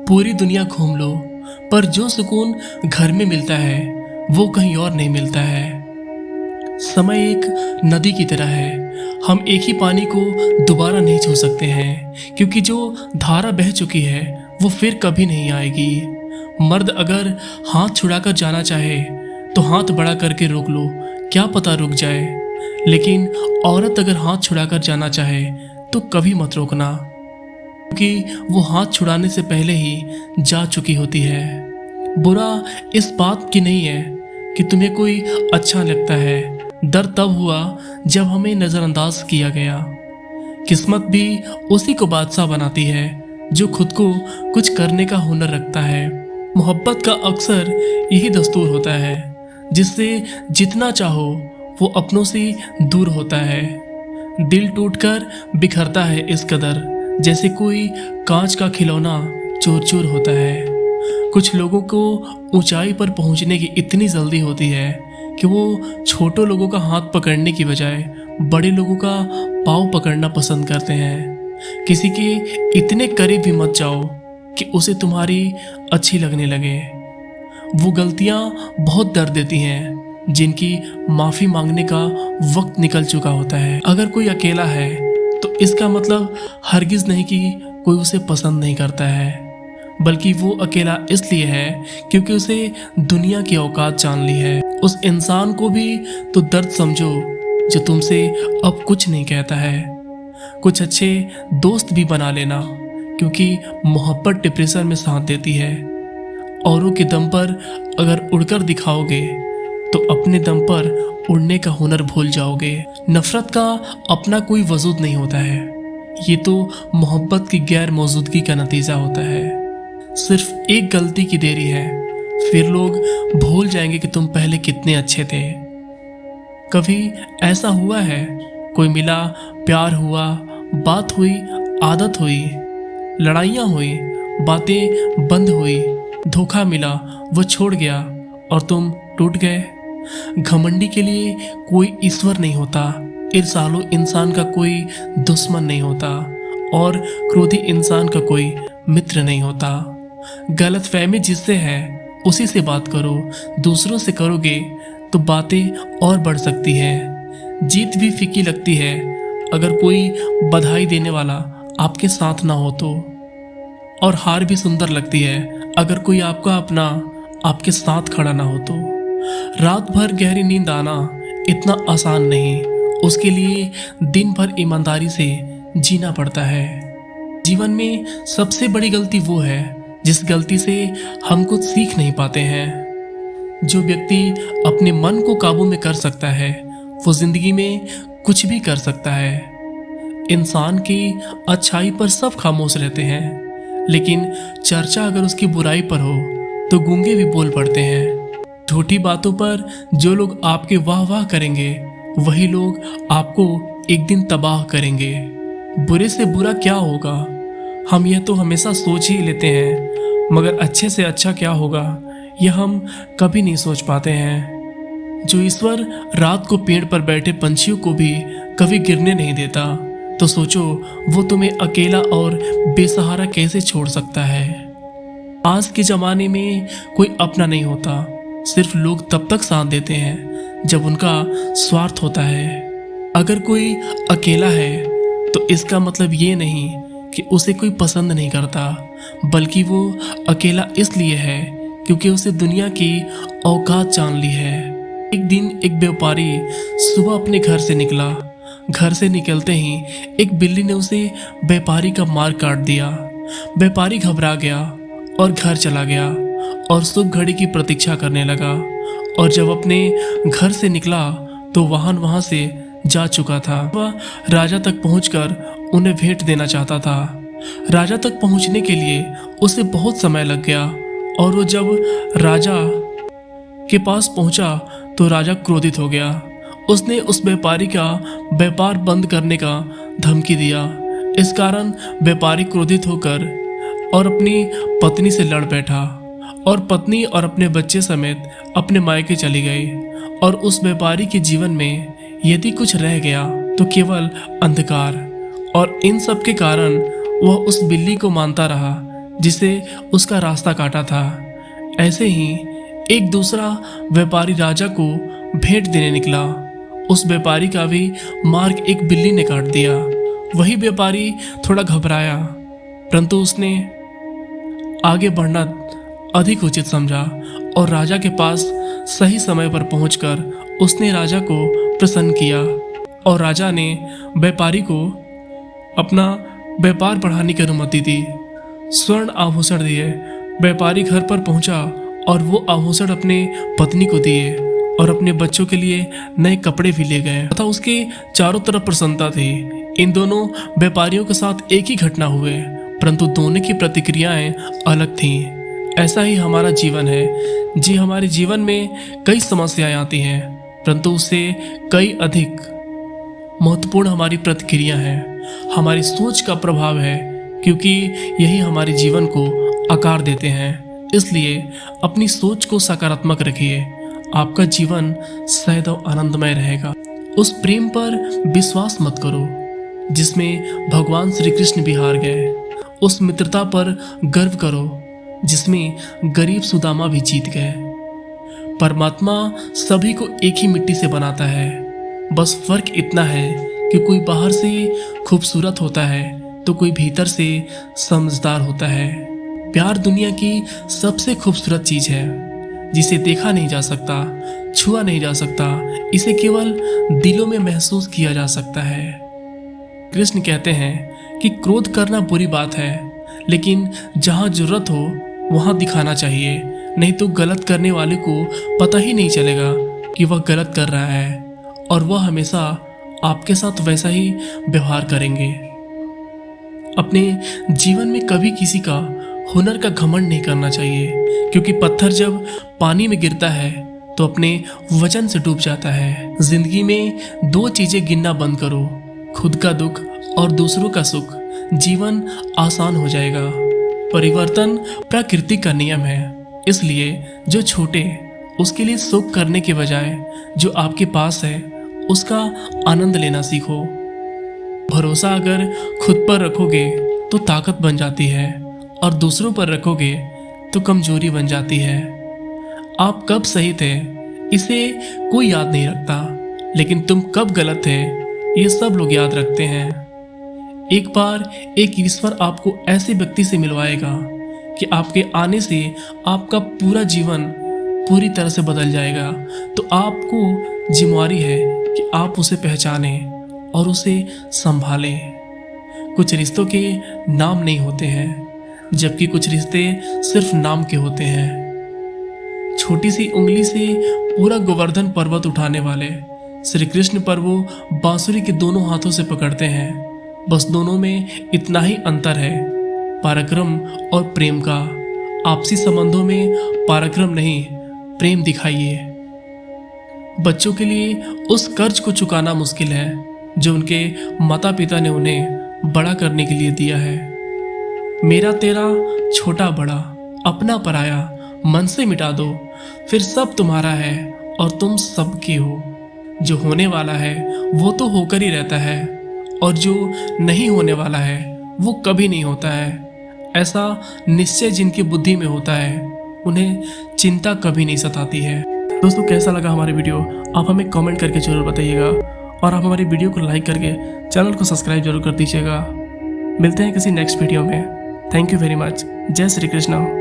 पूरी दुनिया घूम लो, पर जो सुकून घर में मिलता है वो कहीं और नहीं मिलता है। समय एक नदी की तरह है, हम एक ही पानी को दोबारा नहीं छू सकते हैं, क्योंकि जो धारा बह चुकी है वो फिर कभी नहीं आएगी। मर्द अगर हाथ छुड़ाकर जाना चाहे तो हाथ बड़ा करके रोक लो, क्या पता रुक जाए। लेकिन औरत अगर हाथ छुड़ाकर जाना चाहे तो कभी मत रोकना, क्योंकि वो हाथ छुड़ाने से पहले ही जा चुकी होती है। बुरा इस बात की नहीं है कि तुम्हें कोई अच्छा लगता है, दर्द तब हुआ जब हमें नज़रअंदाज किया गया। किस्मत भी उसी को बादशाह बनाती है जो खुद को कुछ करने का हुनर रखता है। मोहब्बत का अक्सर यही दस्तूर होता है, जिससे जितना चाहो वो अपनों से दूर होता है। दिल टूटकर बिखरता है इस कदर, जैसे कोई कांच का खिलौना चूर चूर होता है। कुछ लोगों को ऊंचाई पर पहुंचने की इतनी जल्दी होती है कि वो छोटे लोगों का हाथ पकड़ने की बजाय बड़े लोगों का पाँव पकड़ना पसंद करते हैं। किसी के इतने करीब भी मत जाओ कि उसे तुम्हारी अच्छी लगने लगे। वो गलतियां बहुत दर्द देती हैं जिनकी माफ़ी मांगने का वक्त निकल चुका होता है। अगर कोई अकेला है तो इसका मतलब हरगिज़ नहीं कि कोई उसे पसंद नहीं करता है, बल्कि वो अकेला इसलिए है क्योंकि उसे दुनिया की औकात जान ली है। उस इंसान को भी तो दर्द समझो जो तुमसे अब कुछ नहीं कहता है। कुछ अच्छे दोस्त भी बना लेना, क्योंकि मोहब्बत डिप्रेशन में साथ देती है। औरों के दम पर अगर उड़कर दिखाओगे तो अपने दम पर उड़ने का हुनर भूल जाओगे। नफरत का अपना कोई वजूद नहीं होता है, ये तो मोहब्बत की गैर मौजूदगी का नतीजा होता है। सिर्फ एक गलती की देरी है, फिर लोग भूल जाएंगे कि तुम पहले कितने अच्छे थे। कभी ऐसा हुआ है, कोई मिला, प्यार हुआ, बात हुई, आदत हुई, लड़ाइयाँ हुई, बातें बंद हुई, धोखा मिला, वो छोड़ गया और तुम टूट गए। घमंडी के लिए कोई ईश्वर नहीं होता, ईर्ष्यालु इंसान का कोई दुश्मन नहीं होता और क्रोधी इंसान का कोई मित्र नहीं होता। गलतफहमी जिससे है उसी से बात करो, दूसरों से करोगे तो बातें और बढ़ सकती है। जीत भी फीकी लगती है अगर कोई बधाई देने वाला आपके साथ ना हो तो, और हार भी सुंदर लगती है अगर कोई आपका अपना आपके साथ खड़ा ना हो तो। रात भर गहरी नींद आना इतना आसान नहीं, उसके लिए दिन भर ईमानदारी से जीना पड़ता है। जीवन में सबसे बड़ी गलती वो है जिस गलती से हम कुछ सीख नहीं पाते हैं। जो व्यक्ति अपने मन को काबू में कर सकता है वो जिंदगी में कुछ भी कर सकता है। इंसान की अच्छाई पर सब खामोश रहते हैं, लेकिन चर्चा अगर उसकी बुराई पर हो तो गूंगे भी बोल पड़ते हैं। झूठी बातों पर जो लोग आपके वाह वाह करेंगे वही लोग आपको एक दिन तबाह करेंगे। बुरे से बुरा क्या होगा, हम यह तो हमेशा सोच ही लेते हैं, मगर अच्छे से अच्छा क्या होगा यह हम कभी नहीं सोच पाते हैं। जो ईश्वर रात को पेड़ पर बैठे पंछियों को भी कभी गिरने नहीं देता, तो सोचो वो तुम्हें अकेला और बेसहारा कैसे छोड़ सकता है। आज के ज़माने में कोई अपना नहीं होता, सिर्फ लोग तब तक साथ देते हैं जब उनका स्वार्थ होता है। अगर कोई अकेला है तो इसका मतलब ये नहीं कि उसे कोई पसंद नहीं करता, बल्कि वो अकेला इसलिए है क्योंकि उसे दुनिया की औकात जान ली है। एक दिन एक व्यापारी सुबह अपने घर से निकला। घर से निकलते ही एक बिल्ली ने उसे व्यापारी का मार काट दिया। व्यापारी घबरा गया और घर चला गया और शुभ घड़ी की प्रतीक्षा करने लगा। और जब अपने घर से निकला तो वाहन वहां से जा चुका था। वह राजा तक पहुंचकर उन्हें भेंट देना चाहता था। राजा तक पहुंचने के लिए उसे बहुत समय लग गया, और वो जब राजा के पास पहुंचा तो राजा क्रोधित हो गया। उसने उस व्यापारी का व्यापार बंद करने का धमकी दिया। इस कारण व्यापारी क्रोधित होकर और अपनी पत्नी से लड़ बैठा, और पत्नी और अपने बच्चे समेत अपने मायके चली गई। और उस व्यापारी के जीवन में यदि कुछ रह गया तो केवल अंधकार, और इन सब के कारण वह उस बिल्ली को मानता रहा जिसे उसका रास्ता काटा था। ऐसे ही एक दूसरा व्यापारी राजा को भेंट देने निकला। उस व्यापारी का भी मार्ग एक बिल्ली ने काट दिया। वही व्यापारी थोड़ा घबराया, परंतु उसने आगे बढ़ना अधिक उचित समझा और राजा के पास सही समय पर पहुंचकर उसने राजा को प्रसन्न किया और राजा ने व्यापारी को अपना व्यापार बढ़ाने की अनुमति दी। स्वर्ण आभूषण दिए। व्यापारी घर पर पहुंचा और वो आभूषण अपने पत्नी को दिए और अपने बच्चों के लिए नए कपड़े भी ले गए तथा उसके चारों तरफ प्रसन्नता थी। इन दोनों व्यापारियों के साथ एक ही घटना हुए, परंतु दोनों की प्रतिक्रियाएं अलग थीं। ऐसा ही हमारा जीवन है। जी, हमारे जीवन में कई समस्याएं आती हैं, परंतु उससे कई अधिक महत्वपूर्ण हमारी प्रतिक्रिया है, हमारी सोच का प्रभाव है, क्योंकि यही हमारे जीवन को आकार देते हैं। इसलिए अपनी सोच को सकारात्मक रखिए, आपका जीवन सदैव आनंदमय रहेगा। उस प्रेम पर विश्वास मत करो जिसमें भगवान श्री कृष्ण भी हार गए। उस मित्रता पर गर्व करो जिसमें गरीब सुदामा भी जीत गए। परमात्मा सभी को एक ही मिट्टी से बनाता है, बस फर्क इतना है कि कोई बाहर से खूबसूरत होता है तो कोई भीतर से समझदार होता है। प्यार दुनिया की सबसे खूबसूरत चीज है, जिसे देखा नहीं जा सकता, छुआ नहीं जा सकता, इसे केवल दिलों में महसूस किया जा सकता है। कृष्ण कहते हैं कि क्रोध करना बुरी बात है, लेकिन जहां जरूरत हो वहां दिखाना चाहिए, नहीं तो गलत करने वाले को पता ही नहीं चलेगा कि वह गलत कर रहा है और वह हमेशा आपके साथ वैसा ही व्यवहार करेंगे। अपने जीवन में कभी किसी का हुनर का घमंड नहीं करना चाहिए, क्योंकि पत्थर जब पानी में गिरता है तो अपने वजन से डूब जाता है। जिंदगी में दो चीजें गिनना बंद करो, खुद का दुख और दूसरों का सुख। जीवन आसान हो जाएगा। परिवर्तन प्रकृति का नियम है, इसलिए जो छूटे उसके लिए सुख करने के बजाय जो आपके पास है उसका आनंद लेना सीखो। भरोसा अगर खुद पर रखोगे तो ताकत बन जाती है और दूसरों पर रखोगे तो कमजोरी बन जाती है। आप कब सही थे इसे कोई याद नहीं रखता, लेकिन तुम कब गलत थे ये सब लोग याद रखते हैं। एक बार एक ईश्वर आपको ऐसे व्यक्ति से मिलवाएगा कि आपके आने से आपका पूरा जीवन पूरी तरह से बदल जाएगा। तो आपको जिम्मेवारी है कि आप उसे पहचाने और उसे संभालें। कुछ रिश्तों के नाम नहीं होते हैं, जबकि कुछ रिश्ते सिर्फ नाम के होते हैं। छोटी सी उंगली से पूरा गोवर्धन पर्वत उठाने वाले श्री कृष्ण पर वो बांसुरी के दोनों हाथों से पकड़ते हैं। बस दोनों में इतना ही अंतर है, पराक्रम और प्रेम का। आपसी संबंधों में पराक्रम नहीं, प्रेम दिखाइए। बच्चों के लिए उस कर्ज को चुकाना मुश्किल है जो उनके माता पिता ने उन्हें बड़ा करने के लिए दिया है। मेरा तेरा छोटा बड़ा, अपना पराया मन से मिटा दो, फिर सब तुम्हारा है और तुम सबके हो। जो होने वाला है वो तो होकर ही रहता है, और जो नहीं होने वाला है वो कभी नहीं होता है। ऐसा निश्चय जिनकी बुद्धि में होता है उन्हें चिंता कभी नहीं सताती है। दोस्तों, कैसा लगा हमारी वीडियो आप हमें कमेंट करके जरूर बताइएगा, और आप हमारी वीडियो को लाइक करके चैनल को सब्सक्राइब जरूर कर दीजिएगा। मिलते हैं किसी नेक्स्ट वीडियो में। Thank you very much. जय श्री कृष्ण।